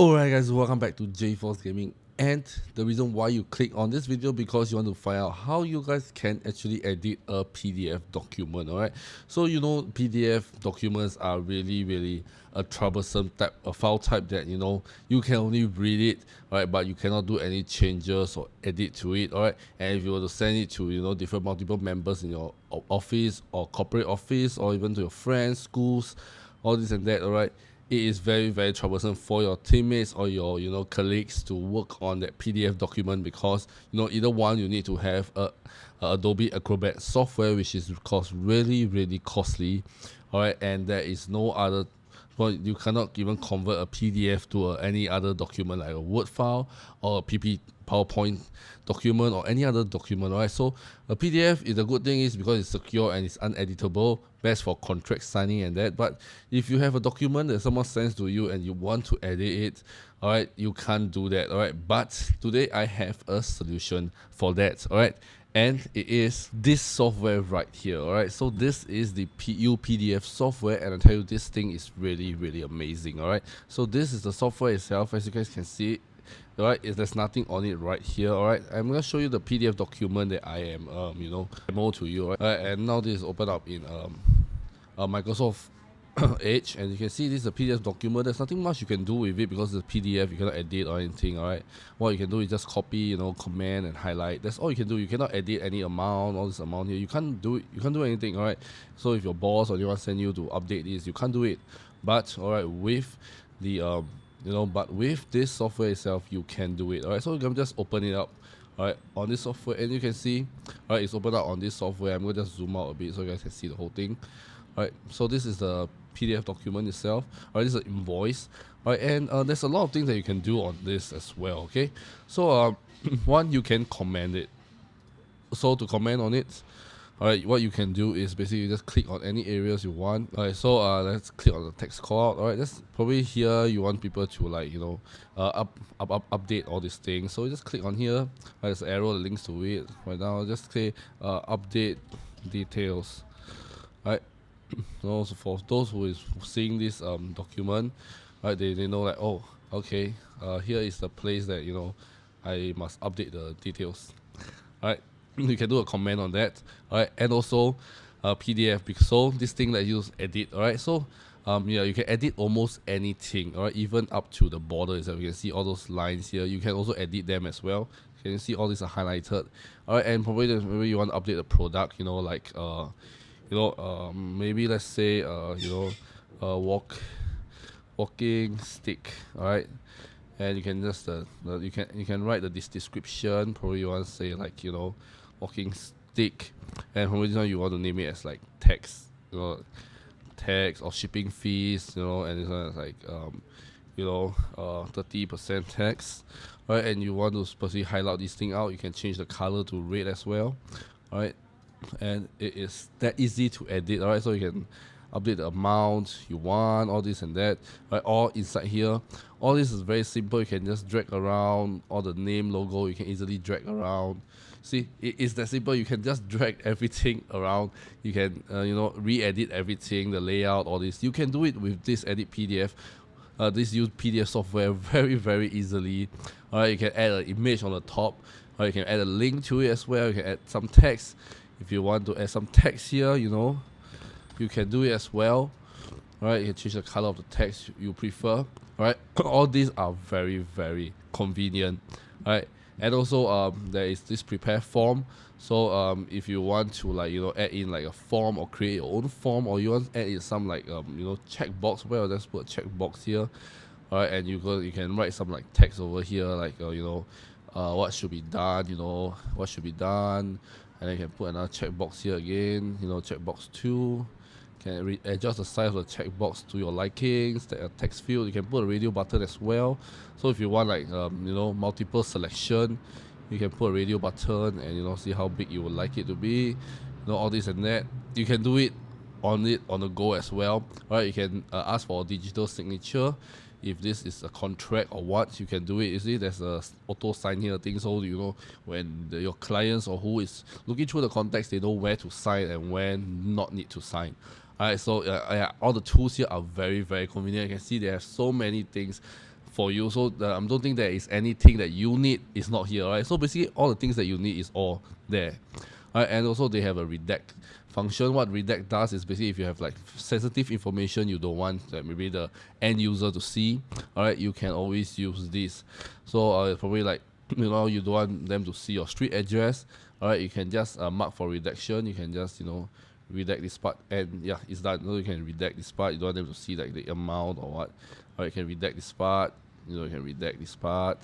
Alright guys, welcome back to JForce Gaming, and the reason why you click on this video because you want to find out how you guys can actually edit a PDF document. Alright, so you know PDF documents are really a troublesome type, a file type that you can only read it, alright, but you cannot do any changes or edit to it. Alright, and if you were to send it to different multiple members in your office or corporate office, or even to your friends, schools, all this and that, alright, it is very troublesome for your teammates or your colleagues to work on that PDF document, because either one, you need to have a Adobe Acrobat software, which is cost really costly, alright, and there is no other. Well, you cannot even convert a PDF to any other document like a Word file or a PowerPoint document or any other document, right? So a PDF is a good thing is because it's secure and it's uneditable, best for contract signing and that. But if you have a document that someone sends to you and you want to edit it, all right, you can't do that, all right? But today I have a solution for that, all right? And it is this software right here. Alright, so this is the UPDF software, and I tell you, this thing is really amazing. Alright, so this is the software itself. As you guys can see, alright, there's nothing on it right here. Alright, I'm gonna show you the PDF document that I am demo to you. Alright, and now this is open up in Microsoft Edge, and you can see this is a PDF document. There's nothing much you can do with it because it's a PDF. You cannot edit or anything. Alright, what you can do is just copy, command and highlight. That's all you can do. You cannot edit any amount, all this amount here. You can't do it. You can't do anything. Alright, so if your boss or anyone send you to update this, you can't do it. But alright, with the but with this software itself, you can do it. Alright, so you can just open it up, alright, on this software, and you can see, alright, it's opened up on this software. I'm gonna just zoom out a bit so you guys can see the whole thing. Alright, so this is the PDF document itself. Alright, this is an invoice. Alright, and there's a lot of things that you can do on this as well. Okay, so one, you can comment it. So to comment on it, alright, what you can do is basically just click on any areas you want. Alright, so let's click on the text call out. Alright, that's probably here you want people to update all these things. So just click on here. Alright, there's an arrow that links to it. Right now, just say update details. Alright. Also for those who is seeing this document, right, they know that, oh, okay, here is the place that I must update the details. Alright, you can do a comment on that. Alright, and also PDF, because so this thing that you use edit. Alright, so yeah, you can edit almost anything. Alright, even up to the border itself. You can see all those lines here. You can also edit them as well. You can see all these are highlighted. Alright, and probably maybe you want to update the product, like maybe let's say walking stick. All right, and you can just you can write the description. Probably you want to say like walking stick, and probably this one you want to name it as like tax, tax or shipping fees, and this one is like 30% tax. All right, and you want to specifically highlight this thing out. You can change the color to red as well. All right. And it is that easy to edit. Alright, so you can update the amount you want, all this and that, right, all inside here. All this is very simple. You can just drag around all the name logo. You can easily drag around. See, it is that simple. You can just drag everything around. You can re-edit everything, the layout, all this. You can do it with this edit PDF. This use PDF software very easily. Alright, you can add an image on the top. Or you can add a link to it as well. You can add some text. If you want to add some text here, you can do it as well. Alright, you can change the color of the text you prefer. Alright, all these are very convenient. Alright, and also there is this prepare form. So if you want to add in like a form or create your own form, or you want to add in some checkbox, well, let's put a checkbox here. Alright, and you can write some like text over here, like what should be done, what should be done. And then you can put another checkbox here again, checkbox 2. Can adjust the size of the checkbox to your likings. The text field, you can put a radio button as well. So if you want multiple selection, you can put a radio button and see how big you would like it to be. All this and that. You can do it on the go as well. Alright, you can ask for a digital signature. If this is a contract or what, you can do it. You see, there's a auto sign here thing, so when your clients or who is looking through the context, they know where to sign and when not need to sign. Alright, so all the tools here are very convenient. You can see they have so many things for you. So I don't think there is anything that you need is not here, right? So basically all the things that you need is all there. Right, and also they have a redact function. What redact does is basically if you have like sensitive information you don't want that maybe the end user to see, all right, you can always use this. So probably like, you know, you don't want them to see your street address, all right, you can just mark for redaction. You can just, you know, redact this part, and yeah, it's done. So you can redact this part. You don't want them to see like the amount or what. All right, you can redact this part. You know, you can redact this part.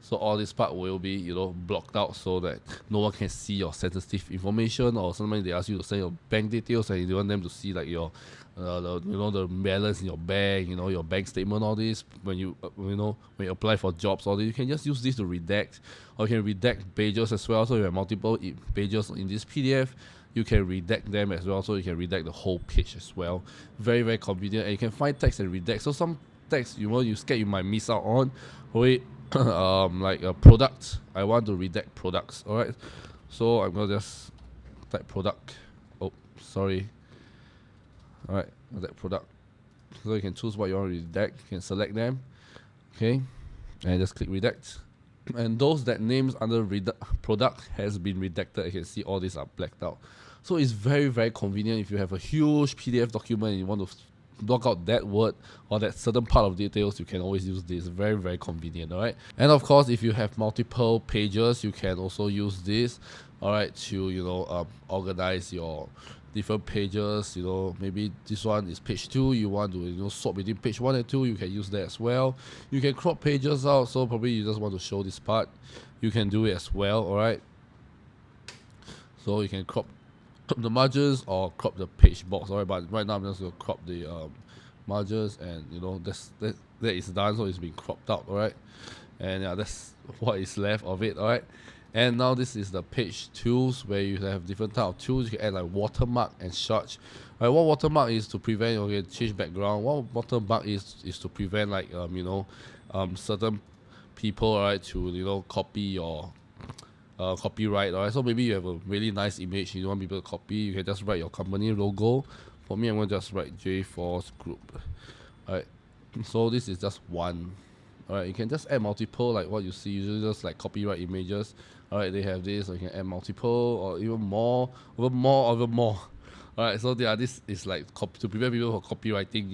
So all this part will be, you know, blocked out so that no one can see your sensitive information. Or sometimes they ask you to send your bank details and you want them to see like your, the balance in your bank, you know, your bank statement, all this. When you, when you apply for jobs, all this, you can just use this to redact. Or you can redact pages as well. So you have multiple pages in this PDF. You can redact them as well. So you can redact the whole page as well. Very, very convenient. And you can find text and redact. So some text, you know, you scared you might miss out on. Wait. Like a product, I want to redact products, all right, so I'm gonna just type product. Oh, sorry. All right, redact product. So you can choose what you want to redact. You can select them, okay, and just click redact. And those that names under product has been redacted, you can see all these are blacked out. So it's very, very convenient if you have a huge PDF document and you want to block out that word or that certain part of details. You can always use this. Very, very convenient, all right. And of course, if you have multiple pages, you can also use this, all right, to, you know, organize your different pages. You know, maybe this one is page 2, you want to, you know, sort between page 1 and 2, you can use that as well. You can crop pages out, so probably you just want to show this part, you can do it as well, all right. So you can crop the margins or crop the page box, alright, but right now I'm just going to crop the margins, and you know, that is done, so it's been cropped out, alright. And yeah, that's what is left of it, alright. And now this is the page tools, where you have different type of tools. You can add like watermark and such. Alright, what watermark is to prevent, okay, change background. What watermark is to prevent like certain people, alright, to, you know, copy your copyright, alright. So maybe you have a really nice image you don't want people to copy, you can just write your company logo. For me, I'm going to just write JForce Group, alright. So this is just one, alright. You can just add multiple, like what you see usually, just like copyright images, alright. They have this, or you can add multiple or even more, alright. So yeah, this is like to prevent people from copywriting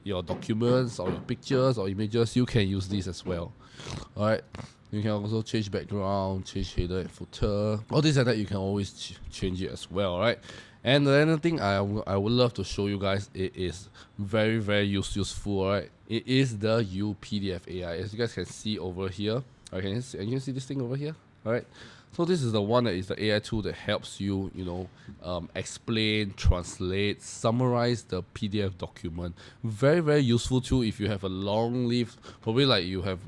your documents or your pictures or images. You can use this as well, alright. You can also change background, change header and footer. All this and that, you can always change it as well, right? And another thing I would love to show you guys, it is very, very useful, right? It is the UPDF AI. As you guys can see over here, can you see this thing over here? All right. So this is the one that is the AI tool that helps you, you know, explain, translate, summarize the PDF document. Very, very useful tool if you have a long list. Probably like you have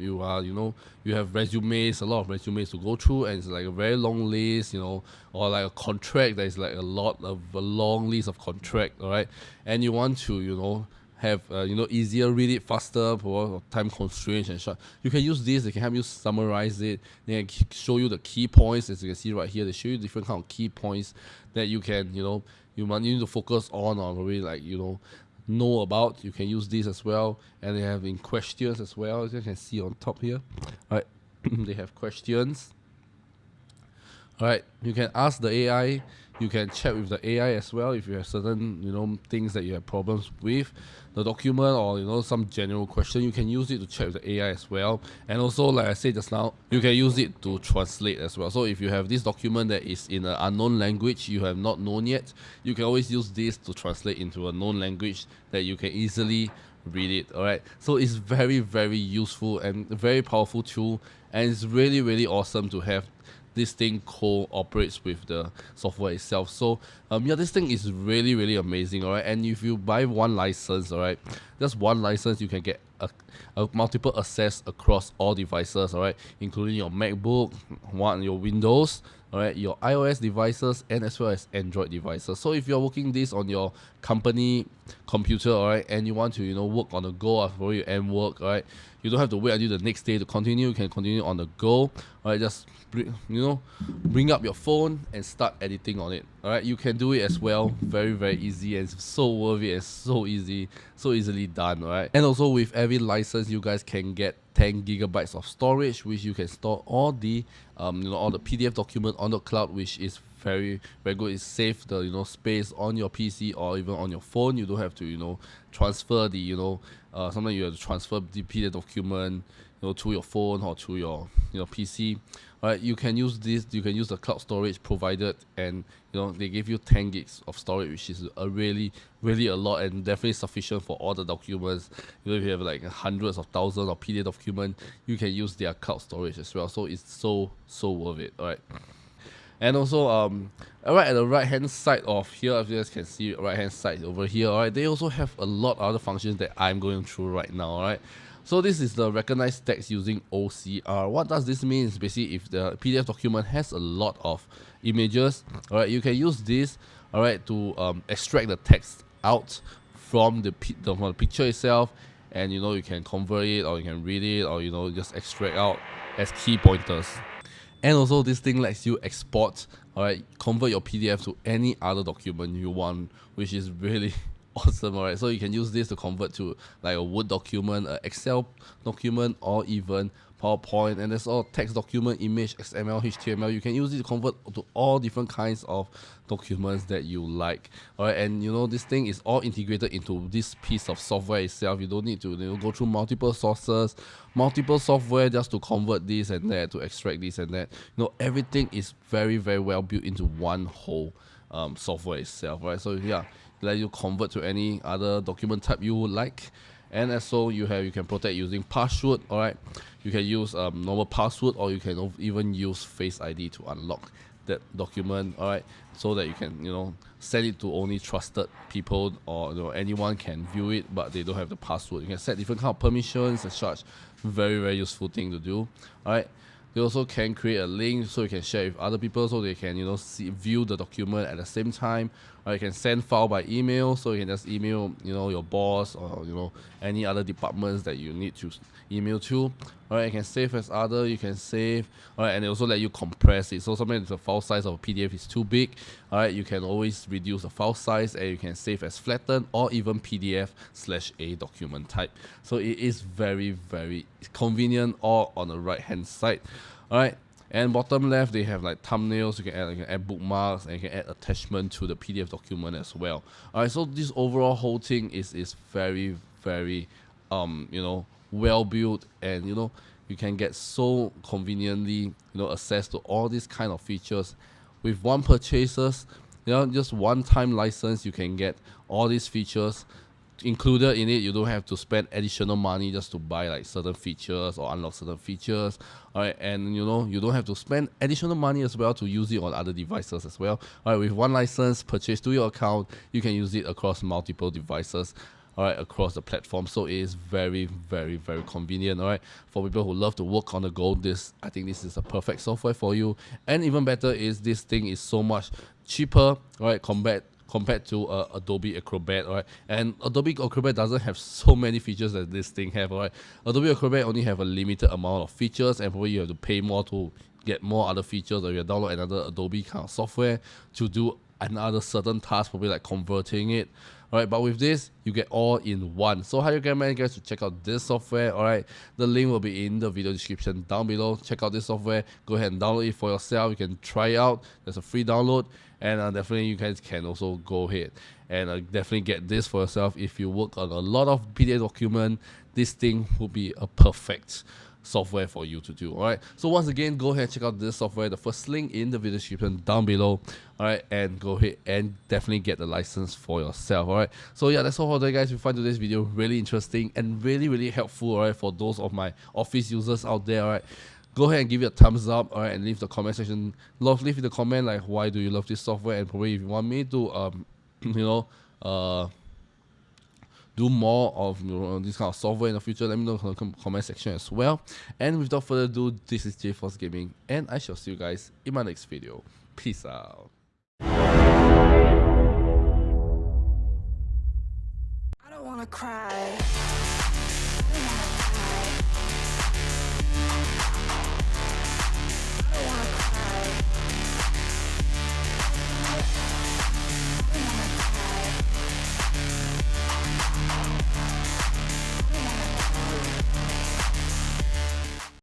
resumes, a lot of resumes to go through, and it's like a very long list, you know, or like a contract that is like a long list of contract, all right, and you want to, you know, have easier read it faster for time constraints and such. You can use this. They can help you summarize it. They can show you the key points. As you can see right here, they show you different kind of key points that you can, you need to focus on, or probably like, know about. You can use this as well. And they have in questions as well, as you can see on top here. All right. They have questions. All right, you can ask the AI. You can chat with the AI as well if you have certain, things that you have problems with the document, or some general question. You can use it to chat with the AI as well. And also, like I said just now, you can use it to translate as well. So if you have this document that is in an unknown language you have not known yet, you can always use this to translate into a known language that you can easily read it. All right, so it's very, very useful and a very powerful tool, and it's really, really awesome to have this thing cooperates with the software itself. So this thing is really, really amazing, all right. And if you buy one license, all right, just one license, you can get a multiple access across all devices, all right, including your MacBook, your Windows, alright, your iOS devices and as well as Android devices. So if you're working this on your company computer, alright, and you want to, you know, work on the go after you end work, alright, you don't have to wait until the next day to continue. You can continue on the go. Alright, just bring up your phone and start editing on it. Alright, you can do it as well. Very easy, and it's so worth it and so easily done. Alright, and also with every license, you guys can get 10 gigabytes of storage, which you can store all the all the PDF document on the cloud, which is very good. It saves the space on your PC or even on your phone. You don't have to transfer the sometimes you have to transfer the PDF document to your phone or to your PC. Alright, you can use this. You can use the cloud storage provided, and they give you 10 gigs of storage, which is a really a lot, and definitely sufficient for all the documents. If you have like hundreds of thousands of PDF document, you can use their cloud storage as well. So it's so worth it. Alright. And also, right at the right hand side of here, if you guys can see right hand side over here, alright, they also have a lot of other functions that I'm going through right now. Alright, so this is the recognize text using OCR. What does this mean? Is basically if the PDF document has a lot of images, alright, you can use this, alright, to extract the text out from the picture itself, and you can convert it, or you can read it, or just extract out as key pointers. And also this thing lets you export, alright, convert your PDF to any other document you want, which is really awesome. Alright, so you can use this to convert to like a Word document, an Excel document, or even PowerPoint, and there's all text document, image, XML, HTML. You can use it to convert to all different kinds of documents that you like. Alright, and this thing is all integrated into this piece of software itself. You don't need to go through multiple sources, multiple software just to convert this and that, to extract this and that. Everything is very well built into one whole software itself. Right, so yeah, let you convert to any other document type you would like. And also you can protect using password. Alright, you can use normal password, or you can even use Face ID to unlock that document. Alright, so that you can send it to only trusted people, or anyone can view it, but they don't have the password. You can set different kind of permissions and such. Very useful thing to do. Alright, they also can create a link so you can share with other people, so they can view the document at the same time. Or you can send file by email, so you can just email your boss, or any other departments that you need to email to. Alright, you can save as other, you can save. Alright, and they also let you compress it. So sometimes the file size of a PDF is too big, alright, you can always reduce the file size, and you can save as flattened or even PDF/A document type. So it is very convenient, all on the right hand side. Alright, and bottom left they have like thumbnails. You can add bookmarks, and you can add attachment to the PDF document as well. Alright, so this overall whole thing is very well built, and you can get so conveniently access to all these kind of features with one purchases. Just one time license, you can get all these features included in it. You don't have to spend additional money just to buy like certain features or unlock certain features. Alright, and you don't have to spend additional money as well to use it on other devices as well. Alright, with one license purchased to your account, you can use it across multiple devices, alright, across the platform. So it is very convenient. Alright, for people who love to work on the go, I think this is a perfect software for you. And even better is this thing is so much cheaper, alright, compared to Adobe Acrobat. Alright, and Adobe Acrobat doesn't have so many features that this thing have. Alright, Adobe Acrobat only have a limited amount of features, and probably you have to pay more to get more other features, or you download another Adobe kind of software to do another certain task, probably like converting it. Alright, but with this, you get all in one. So I recommend you guys to check out this software. Alright, the link will be in the video description down below. Check out this software. Go ahead and download it for yourself. You can try it out. There's a free download, and definitely you guys can also go ahead and definitely get this for yourself. If you work on a lot of PDF document, this thing will be a perfect software for you to do. Alright, so once again, go ahead and check out this software. The first link in the video description down below. Alright, and go ahead and definitely get the license for yourself. Alright, so yeah, that's all for today, guys. If you find today's video really interesting and really helpful, alright, for those of my office users out there, alright, go ahead and give it a thumbs up, alright, and leave the comment section. Leave the comment like why do you love this software, and probably if you want me to do more of this kind of software in the future, let me know in the comment section as well. And without further ado, this is jforce Gaming, and I shall see you guys in my next video. Peace out. I don't wanna cry.